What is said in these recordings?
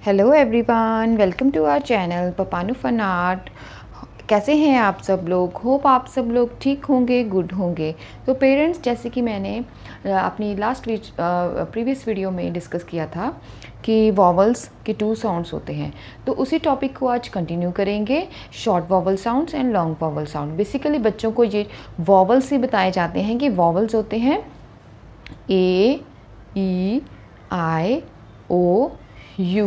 Hello everyone, welcome to our channel पपानू fun art. कैसे हैं आप सब लोग? होप आप सब लोग ठीक होंगे, गुड होंगे। तो पेरेंट्स, जैसे कि मैंने अपनी प्रीवियस वीडियो में डिस्कस किया था कि वॉवल्स के 2 साउंड्स होते हैं, तो उसी टॉपिक को आज कंटिन्यू करेंगे। Short vowel sounds and long vowel sound. Basically बच्चों को ये वॉवल्स ही बताए जाते हैं कि वॉवल्स होते हैं ए, E, I, O, you,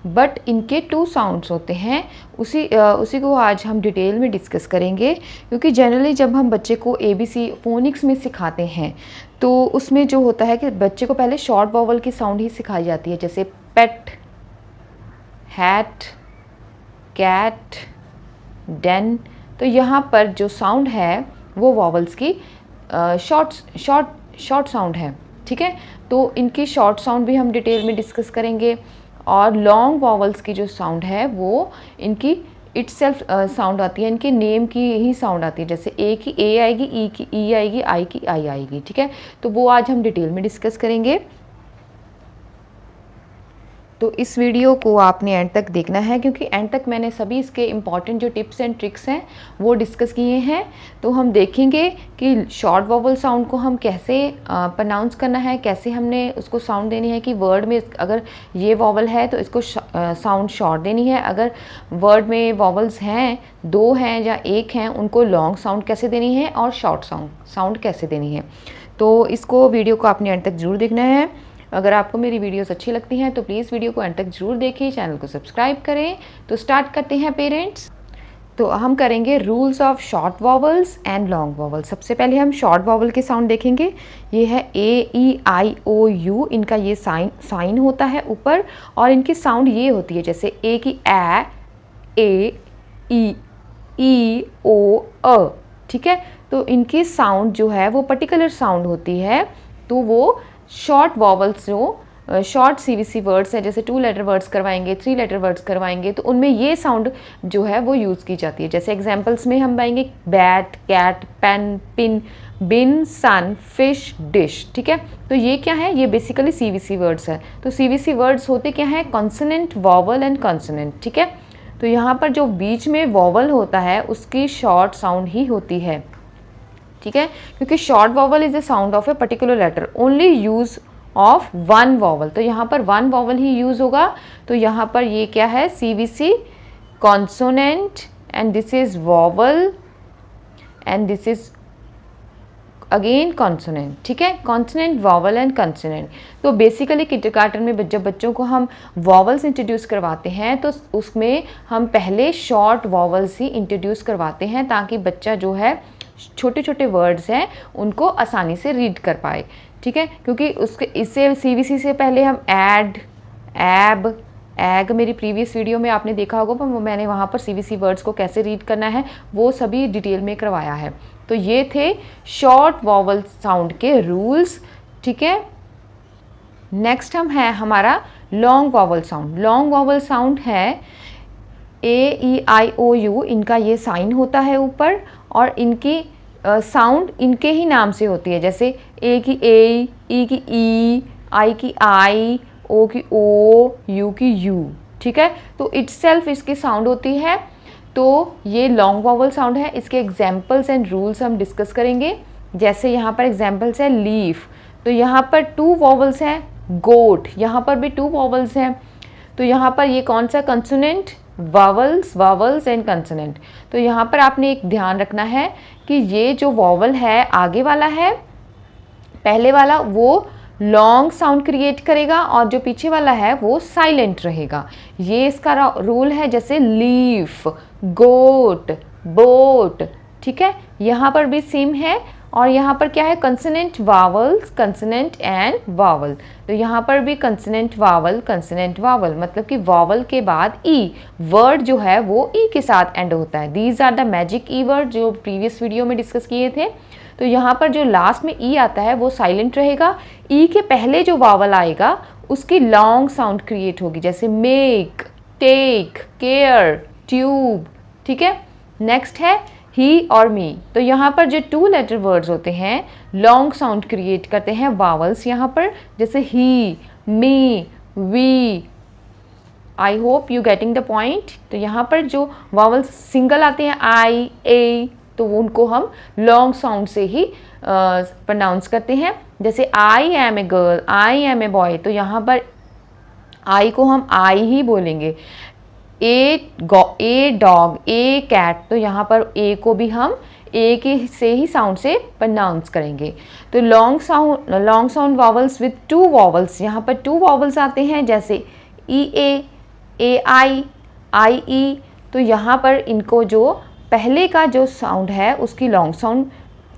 but इनके 2 साउंड्स होते हैं। उसी को आज हम डिटेल में डिस्कस करेंगे, क्योंकि जनरली जब हम बच्चे को ABC फोनिक्स में सिखाते हैं तो उसमें जो होता है कि बच्चे को पहले शॉर्ट वॉवल की साउंड ही सिखाई जाती है, जैसे पेट, हैट, कैट, डेन। तो यहाँ पर जो साउंड है वो वॉवल्स की शॉर्ट साउंड है, ठीक है। तो इनकी शॉर्ट साउंड भी हम डिटेल में डिस्कस करेंगे। और लॉन्ग वॉवल्स की जो साउंड है वो इनकी इटसेल्फ साउंड आती है, इनके नेम की ही साउंड आती है। जैसे ए की ए आएगी, ई की ई आएगी, आई की आई आएगी, ठीक है। तो वो आज हम डिटेल में डिस्कस करेंगे। तो इस वीडियो को आपने एंड तक देखना है, क्योंकि एंड तक मैंने सभी इसके इम्पॉर्टेंट जो टिप्स एंड ट्रिक्स हैं वो डिस्कस किए हैं। तो हम देखेंगे कि शॉर्ट वॉवल साउंड को हम कैसे प्रोनाउंस करना है, कैसे हमने उसको साउंड देनी है कि वर्ड में अगर ये वॉवल है तो इसको साउंड शॉर्ट देनी है, अगर वर्ड में वॉवल्स हैं 2 हैं या 1 हैं उनको लॉन्ग साउंड कैसे देनी है और शॉर्ट साउंड कैसे देनी है। तो इसको वीडियो को आपने एंड तक ज़रूर देखना है। अगर आपको मेरी वीडियोस अच्छी लगती हैं तो प्लीज़ वीडियो को एंड तक जरूर देखें, चैनल को सब्सक्राइब करें। तो स्टार्ट करते हैं पेरेंट्स। तो हम करेंगे rules of short vowels and long vowels. सबसे पहले हम शॉर्ट वॉवल के साउंड देखेंगे। ये है ए, ई, आई, ओ, यू। इनका ये साइन होता है ऊपर, और इनकी साउंड ये होती है, जैसे ए की ए, ई, ओ, अ, ठीक है। तो इनकी साउंड जो है वो पर्टिकुलर साउंड होती है। तो वो शॉर्ट वॉवल्स जो शॉर्ट CVC वर्ड्स हैं, जैसे 2 लेटर वर्ड्स करवाएंगे, 3 लेटर वर्ड्स करवाएंगे, तो उनमें ये साउंड जो है वो यूज़ की जाती है। जैसे एग्जांपल्स में हम पाएंगे बैट, कैट, पेन, पिन, बिन, सन, फिश, डिश, ठीक है। तो ये क्या है? ये बेसिकली CVC वर्ड्स है। तो CVC वर्ड्स होते क्या है? कॉन्सोनेंट, वॉवल एंड कॉन्सोनेंट, ठीक है। तो यहाँ पर जो बीच में वॉवल होता है उसकी शॉर्ट साउंड ही होती है, ठीक है, क्योंकि short vowel is the sound of a particular letter, only use of 1 vowel. तो यहाँ पर 1 वॉवल ही यूज होगा। तो यहाँ पर ये क्या है? CVC consonant, and this is vowel, and this is again consonant, ठीक है। Consonant, vowel and consonant. तो बेसिकली किंडरगार्टन में जब बच्चों को हम वॉवल्स इंट्रोड्यूस करवाते हैं तो उसमें हम पहले शॉर्ट वॉवल्स ही इंट्रोड्यूस करवाते हैं, ताकि बच्चा जो है छोटे छोटे वर्ड्स हैं उनको आसानी से रीड कर पाए, ठीक है। क्योंकि इससे CVC से पहले हम एड, एब, एग, मेरी प्रीवियस वीडियो में आपने देखा होगा, पर मैंने वहाँ पर CVC वर्ड्स को कैसे रीड करना है वो सभी डिटेल में करवाया है। तो ये थे शॉर्ट वॉवल साउंड के रूल्स, ठीक है। नेक्स्ट हमारा long vowel sound. Long vowel sound है ए, ई, आई, ओ, यू। इनका ये साइन होता है ऊपर, और इनकी साउंड इनके ही नाम से होती है, जैसे ए की ए, ई की ई, आई की आई, ओ की ओ, यू की यू, ठीक है। तो इटसेल्फ इसकी साउंड होती है। तो ये लॉन्ग वॉवल साउंड है। इसके एग्जाम्पल्स एंड रूल्स हम डिस्कस करेंगे। जैसे यहाँ पर एग्जाम्पल्स है लीफ, तो यहाँ पर 2 वॉवल्स हैं। गोट, यहाँ पर भी 2 वॉवल्स हैं। तो यहाँ पर ये कौन सा? Consonant, vowels and consonant. तो यहाँ पर आपने एक ध्यान रखना है कि ये जो वॉवल है आगे वाला है, पहले वाला, वो लॉन्ग साउंड क्रिएट करेगा, और जो पीछे वाला है वो साइलेंट रहेगा। ये इसका रूल है। जैसे लीफ, गोट, बोट, ठीक है। यहाँ पर भी सेम है। और यहाँ पर क्या है? Consonant, vowels, consonant and vowel. तो यहाँ पर भी कंसोनेंट, वावल, कंसोनेंट, वावल, मतलब कि वावल के बाद ई वर्ड जो है वो ई के साथ एंड होता है। These are the magic e word जो प्रीवियस वीडियो में डिस्कस किए थे। तो यहाँ पर जो लास्ट में ई आता है वो साइलेंट रहेगा। ई के पहले जो वावल आएगा उसकी लॉन्ग साउंड क्रिएट होगी, जैसे मेक, टेक, केयर, ट्यूब, ठीक है। नेक्स्ट है ही और मी। तो यहाँ पर जो 2 लेटर वर्ड्स होते हैं लॉन्ग साउंड क्रिएट करते हैं वावल्स यहाँ पर, जैसे he, me, we, I hope you getting the point. तो यहाँ पर जो वावल्स सिंगल आते हैं आई ए, तो वो उनको हम लॉन्ग साउंड से ही प्रोनाउंस करते हैं। जैसे I am a girl, I am a boy, तो यहाँ पर आई को हम आई ही बोलेंगे। ए डॉग, ए कैट, तो यहाँ पर ए को भी हम ए के से ही साउंड से प्रोनाउंस करेंगे। तो long sound vowels with to vowels, यहाँ पर टू वावल्स आते हैं, जैसे ए आई ई। तो यहाँ पर इनको जो पहले का जो साउंड है उसकी लॉन्ग साउंड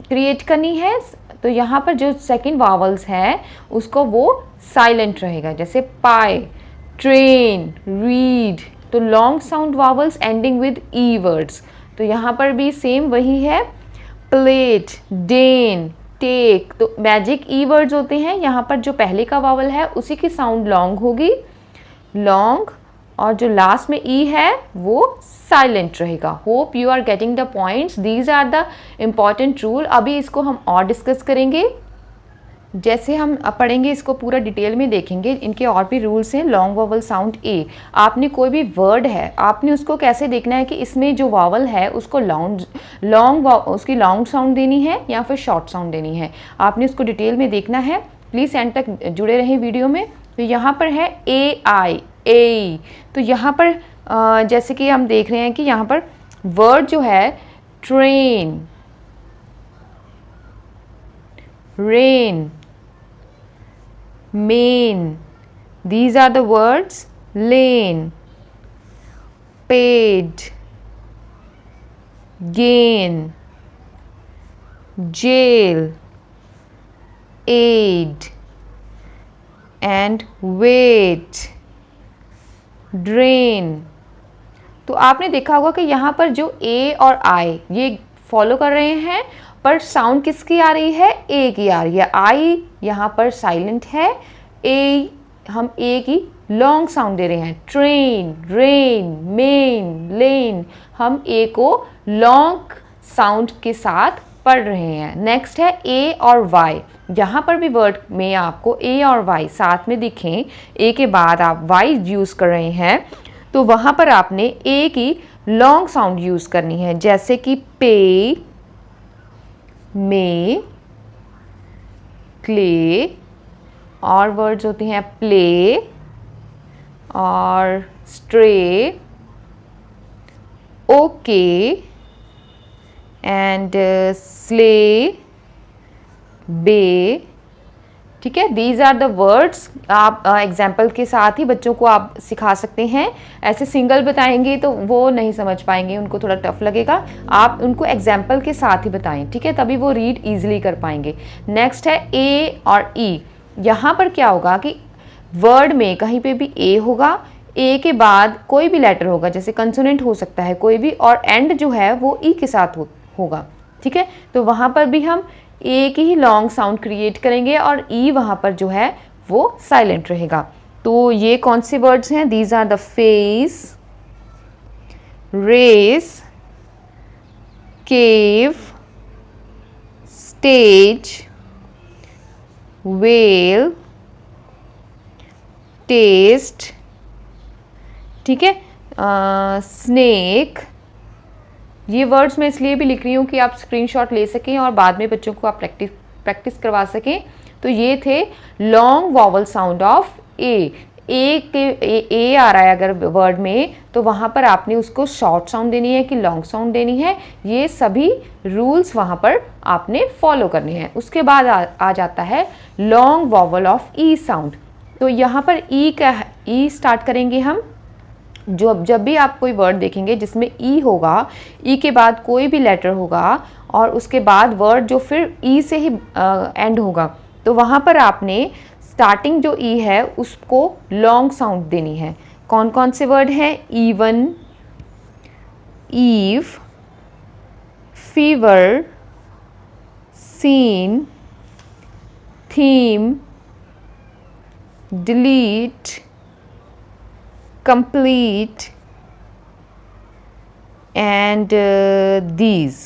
क्रिएट करनी है। तो यहाँ पर जो सेकंड वावल्स है उसको वो साइलेंट रहेगा, जैसे पाई, ट्रेन, रीड। तो long sound vowels ending with E words, तो यहाँ पर भी सेम वही है। प्लेट, डेन, टेक, तो मैजिक ई वर्ड्स होते हैं। यहाँ पर जो पहले का वावल है उसी की साउंड लॉन्ग होगी, लॉन्ग, और जो लास्ट में ई है वो साइलेंट रहेगा। Hope you are getting the points, these are the important rule. अभी इसको हम और डिस्कस करेंगे, जैसे हम पढ़ेंगे इसको पूरा डिटेल में देखेंगे। इनके और भी रूल्स हैं। लॉन्ग वावल साउंड ए, आपने कोई भी वर्ड है आपने उसको कैसे देखना है कि इसमें जो वावल है उसको उसकी लॉन्ग साउंड देनी है या फिर शॉर्ट साउंड देनी है, आपने उसको डिटेल में देखना है। प्लीज़ एंड तक जुड़े रहें वीडियो में। तो यहाँ पर है ए आई ए, तो यहाँ पर जैसे कि हम देख रहे हैं कि यहाँ पर वर्ड जो है train, rain, main, these are the words. Lane, paid, gain, jail, aid, and wait, drain। तो आपने देखा होगा कि यहाँ पर जो ए और आई ये फॉलो कर रहे हैं, पर साउंड किसकी आ रही है, ए की आ रही है। आई यहाँ पर साइलेंट है, ए हम ए की लॉन्ग साउंड दे रहे हैं। ट्रेन, रेन, मेन, लेन, हम ए को लॉन्ग साउंड के साथ पढ़ रहे हैं। नेक्स्ट है ए और वाई, यहाँ पर भी वर्ड में आपको ए और वाई साथ में दिखें, ए के बाद आप वाई यूज़ कर रहे हैं, तो वहाँ पर आपने ए की लॉन्ग साउंड यूज़ करनी है। जैसे कि पे, मे, क्ले, और वर्ड्स होते हैं प्ले और स्ट्रे, ओके एंड स्ले, बे। ठीक है, दीज आर द वर्ड्स। आप एग्जाम्पल के साथ ही बच्चों को आप सिखा सकते हैं। ऐसे सिंगल बताएंगे तो वो नहीं समझ पाएंगे, उनको थोड़ा टफ लगेगा। आप उनको एग्जाम्पल के साथ ही बताएं, ठीक है, तभी वो रीड इजीली कर पाएंगे। नेक्स्ट है ए और ई। यहाँ पर क्या होगा कि वर्ड में कहीं पे भी ए होगा, ए के बाद कोई भी लेटर होगा, जैसे कंसोनेंट हो सकता है कोई भी, और एंड जो है वो ई के साथ होगा। ठीक है, तो वहाँ पर भी हम ए की ही लॉन्ग साउंड क्रिएट करेंगे और ई वहाँ पर जो है वो साइलेंट रहेगा। तो ये कौन से वर्ड्स हैं? These are the face, race, cave, stage, whale, taste. ठीक है, स्नेक। ये वर्ड्स मैं इसलिए भी लिख रही हूँ कि आप स्क्रीनशॉट ले सकें और बाद में बच्चों को आप प्रैक्टिस करवा सकें। तो ये थे लॉन्ग वॉवल साउंड ऑफ ए। ए आ रहा है अगर वर्ड में, तो वहाँ पर आपने उसको शॉर्ट साउंड देनी है कि लॉन्ग साउंड देनी है, ये सभी रूल्स वहाँ पर आपने फॉलो करने हैं। उसके बाद आ जाता है long vowel of E sound. तो यहाँ पर ई स्टार्ट करेंगे हम। जब भी आप कोई वर्ड देखेंगे जिसमें ई होगा, ई के बाद कोई भी लेटर होगा और उसके बाद वर्ड जो फिर ई से ही एंड होगा, तो वहाँ पर आपने स्टार्टिंग जो ई है उसको लॉन्ग साउंड देनी है। कौन कौन से वर्ड हैं? Even, eve, fever, scene, theme, delete, complete and these।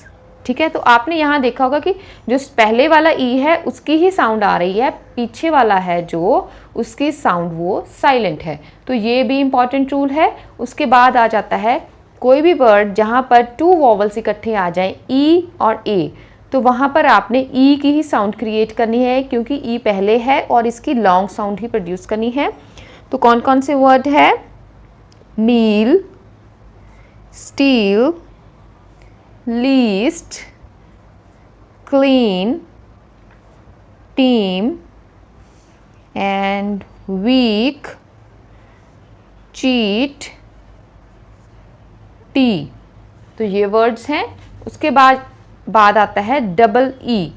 ठीक है। तो आपने यहाँ देखा होगा कि जो पहले वाला ई है उसकी ही साउंड आ रही है, पीछे वाला है जो उसकी साउंड वो साइलेंट है। तो ये भी इम्पॉर्टेंट रूल है। उसके बाद आ जाता है कोई भी वर्ड जहाँ पर 2 वॉवल्स इकट्ठे आ जाएं, ई और ए, तो वहाँ पर आपने ई की ही साउंड क्रिएट करनी है, क्योंकि ई पहले है और इसकी लॉन्ग साउंड ही प्रोड्यूस करनी है। तो कौन कौन से वर्ड है? Meal, steel, least, clean, team and week, cheat, tea. तो ये वर्ड्स हैं। उसके बाद आता है डबल ई।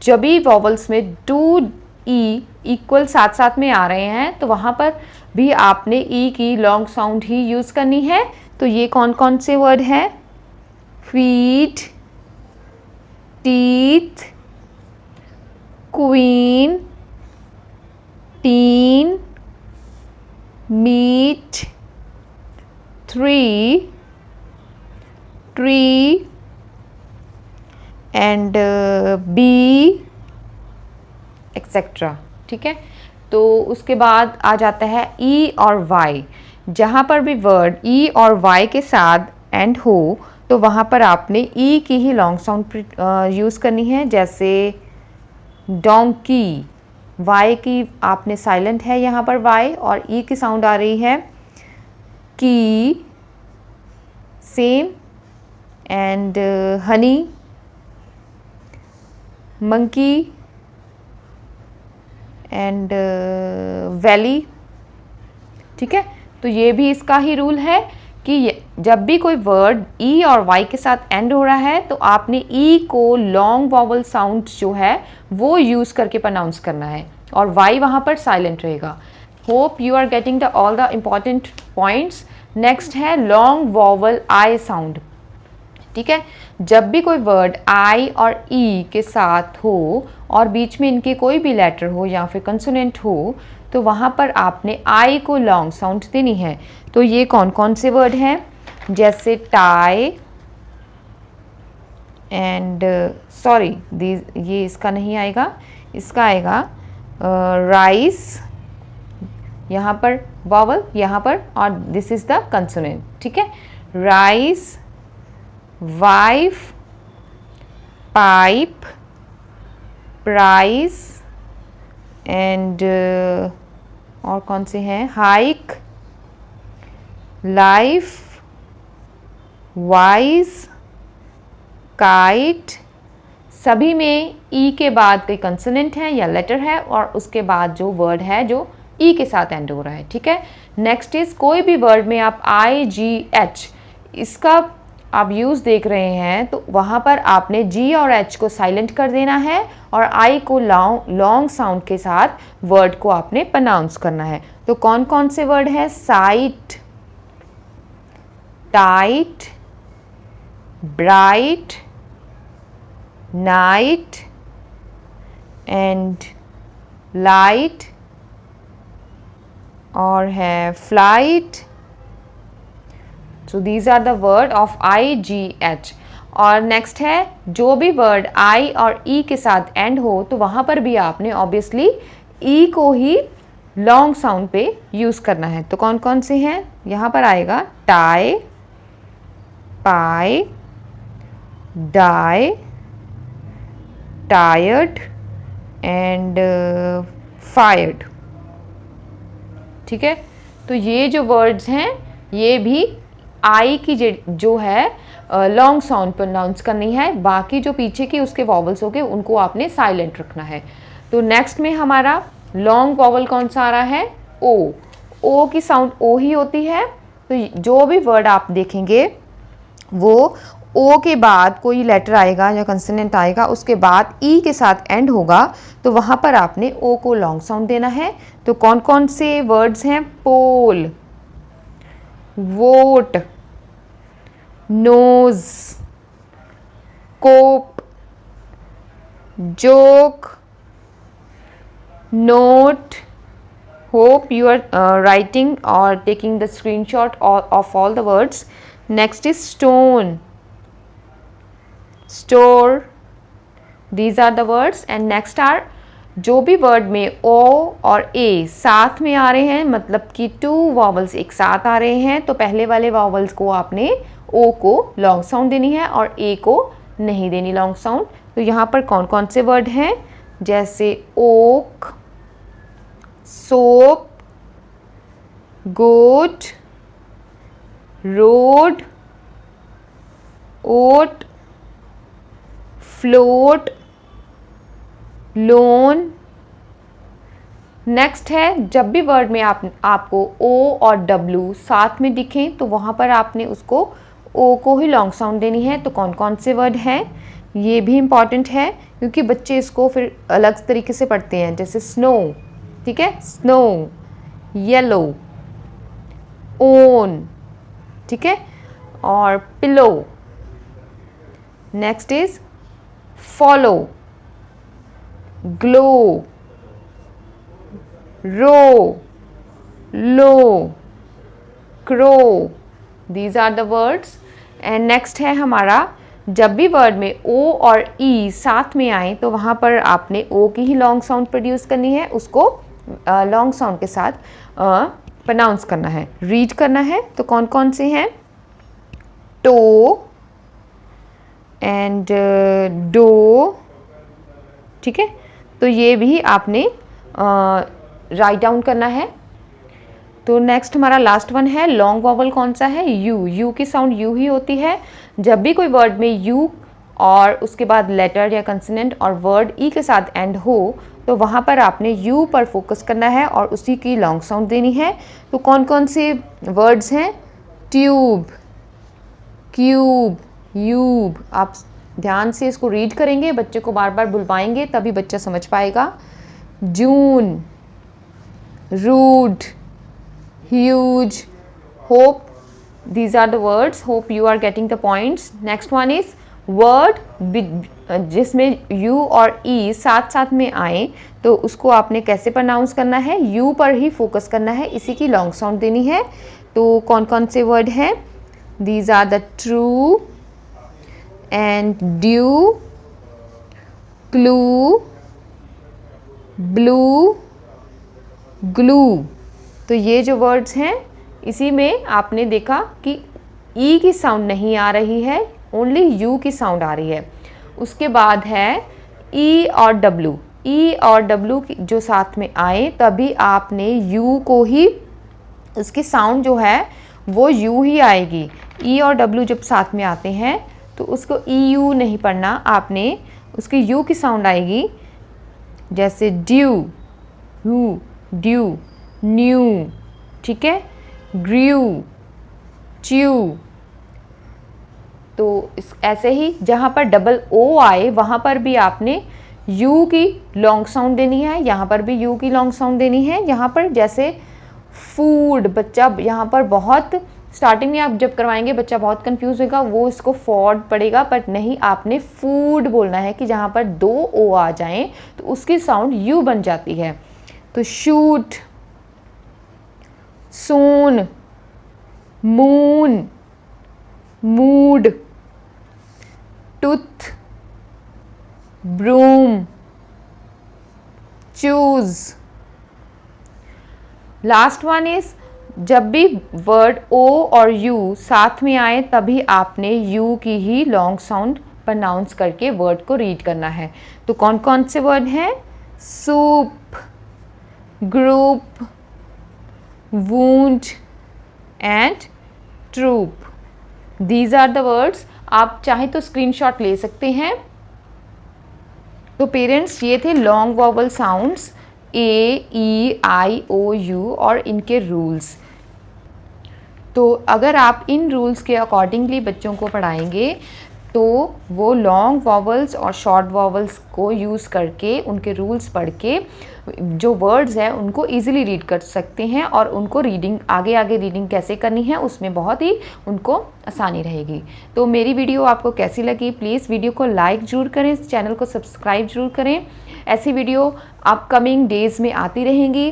जब भी वॉवल्स में 2 ई इक्वल साथ साथ में आ रहे हैं तो वहाँ पर भी आपने ई की लॉन्ग साउंड ही यूज़ करनी है। तो ये कौन कौन से वर्ड हैं? Feet, teeth, queen, teen, meet, three, tree and bee etcetera. ठीक है। तो उसके बाद आ जाता है ई और वाई। जहाँ पर भी वर्ड ई और वाई के साथ एंड हो तो वहाँ पर आपने ई की ही लॉन्ग साउंड यूज़ करनी है। जैसे डोंकी, वाई की आपने साइलेंट है यहाँ पर वाई और ई की साउंड आ रही है की, same and honey, monkey and valley. ठीक है। तो ये भी इसका ही रूल है कि जब भी कोई वर्ड ई और वाई के साथ एंड हो रहा है तो आपने ई को लॉन्ग वॉवल साउंड जो है वो यूज़ करके प्रोनाउंस करना है और वाई वहाँ पर साइलेंट रहेगा। Hope you are getting the all the important points. Next है लॉन्ग वॉवल आई साउंड। ठीक है। जब भी कोई वर्ड आई और ई के साथ हो और बीच में इनके कोई भी लेटर हो या फिर कंसोनेंट हो तो वहाँ पर आपने आई को लॉन्ग साउंड देनी है। तो ये कौन कौन से वर्ड हैं? जैसे टाई एंड सॉरी ये इसका नहीं आएगा, इसका आएगा राइस, यहाँ पर वॉवल यहाँ पर, और दिस इज द कंसोनेंट। ठीक है। Rice, wife, pipe, price and और कौन से हैं? Hike, life, wise, kite. सभी में ई के बाद कोई कंसोनेंट है या लेटर है और उसके बाद जो वर्ड है जो ई के साथ एंड हो रहा है। ठीक है। नेक्स्ट इज कोई भी वर्ड में आप आई जी एच इसका आप यूज़ देख रहे हैं तो वहाँ पर आपने जी और एच को साइलेंट कर देना है और आई को लॉन्ग साउंड के साथ वर्ड को आपने प्रोनाउंस करना है। तो कौन कौन से वर्ड है? Sight, tight, bright, night and light, और है flight. So these are the word of I G H. और नेक्स्ट है जो भी वर्ड आई और ई के साथ एंड हो तो वहाँ पर भी आपने ऑब्वियसली ई को ही लॉन्ग साउंड पे यूज़ करना है। तो कौन कौन से हैं? यहाँ पर आएगा tie, pie, die, tired and fired. ठीक है। तो ये जो वर्ड्स हैं ये भी आई की जो है लॉन्ग साउंड प्रोनाउंस करनी है, बाकी जो पीछे की उसके वॉवल्स हो गए उनको आपने साइलेंट रखना है। तो नेक्स्ट में हमारा लॉन्ग वॉवल कौन सा आ रहा है? ओ। ओ की साउंड ओ ही होती है। तो जो भी वर्ड आप देखेंगे वो ओ के बाद कोई लेटर आएगा या कंसोनेंट आएगा उसके बाद ई के साथ एंड होगा तो वहाँ पर आपने ओ को लॉन्ग साउंड देना है। तो कौन कौन से वर्ड्स हैं? Pole, vote, nose, cope, joke, note. Hope you are writing or taking the screenshot of all the words. Next is stone, store. These are the words. And next are जो भी word में ओ और ए साथ में आ रहे हैं, मतलब कि 2 वॉवल्स एक साथ आ रहे हैं, तो पहले वाले वॉवल्स को आपने ओ को लॉन्ग साउंड देनी है और ए को नहीं देनी लॉन्ग साउंड। तो यहाँ पर कौन कौन से वर्ड हैं, जैसे ओक, सोप, गोट, रोड, ओट, फ्लोट, लोन। नेक्स्ट है, जब भी वर्ड में आपको ओ और डब्ल्यू साथ में दिखें तो वहाँ पर आपने उसको ओ को ही लॉन्ग साउंड देनी है। तो कौन कौन से वर्ड हैं, ये भी इम्पॉर्टेंट है क्योंकि बच्चे इसको फिर अलग तरीके से पढ़ते हैं, जैसे स्नो, ठीक है, स्नो, येलो, ओन, ठीक है, और pillow. Next is follow, glow, row, low, crow. These are the words. And next है हमारा, जब भी वर्ड में ओ और ई साथ में आए तो वहाँ पर आपने ओ की ही लॉन्ग साउंड प्रोड्यूस करनी है, उसको लॉन्ग साउंड के साथ प्रोनाउंस करना है, रीड करना है। तो कौन कौन से हैं, टो एंड डो, ठीक है, तो ये भी आपने राइट डाउन करना है। तो नेक्स्ट हमारा लास्ट वन है, लॉन्ग वॉवल कौन सा है, यू। यू की साउंड यू ही होती है। जब भी कोई वर्ड में यू और उसके बाद लेटर या कंसोनेंट और वर्ड ई के साथ एंड हो तो वहाँ पर आपने यू पर फोकस करना है और उसी की लॉन्ग साउंड देनी है। तो कौन कौन से वर्ड्स हैं, ट्यूब, क्यूब, यूब। आप ध्यान से इसको रीड करेंगे, बच्चे को बार बार बुलवाएंगे तभी बच्चा समझ पाएगा। जून, rude, huge, hope. These are the words. Hope you are getting the points. Next one is word जिसमें u और e साथ साथ में आए तो उसको आपने कैसे प्रोनाउंस करना है, u पर ही फोकस करना है, इसी की लॉन्ग साउंड देनी है। तो कौन कौन से वर्ड हैं, These are the true and due, clue, blue, glue। तो ये जो वर्ड्स हैं इसी में आपने देखा कि ई की साउंड नहीं आ रही है, ओनली यू की साउंड आ रही है। उसके बाद है ई और डब्ल्यू। ई और डब्ल्यू जो साथ में आए तभी आपने यू को ही, उसकी साउंड जो है वो यू ही आएगी। ई और डब्ल्यू जब साथ में आते हैं तो उसको ई यू नहीं पढ़ना, आपने उसकी यू की साउंड आएगी, जैसे ड्यू, हु, ड्यू, न्यू, ठीक है, ग्रू, च्यू। तो ऐसे ही जहाँ पर डबल ओ आए वहाँ पर भी आपने यू की लॉन्ग साउंड देनी है, यहाँ पर भी यू की लॉन्ग साउंड देनी है। यहाँ पर जैसे फूड, बच्चा यहाँ पर बहुत स्टार्टिंग में आप जब करवाएंगे बच्चा बहुत कंफ्यूज होगा, वो इसको फॉर्ड पड़ेगा, बट नहीं, आपने फूड बोलना है कि जहाँ पर 2 ओ आ जाएं तो उसकी साउंड यू बन जाती है। तो shoot, soon, moon, mood, tooth, broom, choose. Last one is, जब भी वर्ड ओ और यू साथ में आए तभी आपने यू की ही लॉन्ग साउंड प्रोनाउंस करके वर्ड को रीड करना है। तो कौन कौन से वर्ड हैं, soup, group, wound and troop. These are the words. आप चाहे तो स्क्रीनशॉट ले सकते हैं। तो पेरेंट्स, ये थे long vowel sounds A, E, I, O, U और इनके रूल्स। तो अगर आप इन रूल्स के अकॉर्डिंगली बच्चों को पढ़ाएंगे तो वो लॉन्ग वॉवल्स और शॉर्ट वॉवल्स को यूज़ करके, उनके रूल्स पढ़ के जो वर्ड्स हैं उनको इजीली रीड कर सकते हैं और उनको रीडिंग आगे आगे रीडिंग कैसे करनी है उसमें बहुत ही उनको आसानी रहेगी। तो मेरी वीडियो आपको कैसी लगी, प्लीज़ वीडियो को लाइक ज़रूर करें, चैनल को सब्सक्राइब ज़रूर करें। ऐसी वीडियो अपकमिंग डेज़ में आती रहेंगी।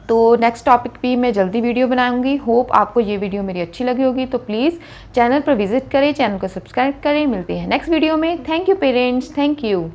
तो नेक्स्ट टॉपिक भी मैं जल्दी वीडियो बनाऊंगी। होप आपको ये वीडियो मेरी अच्छी लगी होगी। तो प्लीज़ चैनल पर विजिट करें, चैनल को सब्सक्राइब करें। मिलते हैं नेक्स्ट वीडियो में। Thank you parents, thank you.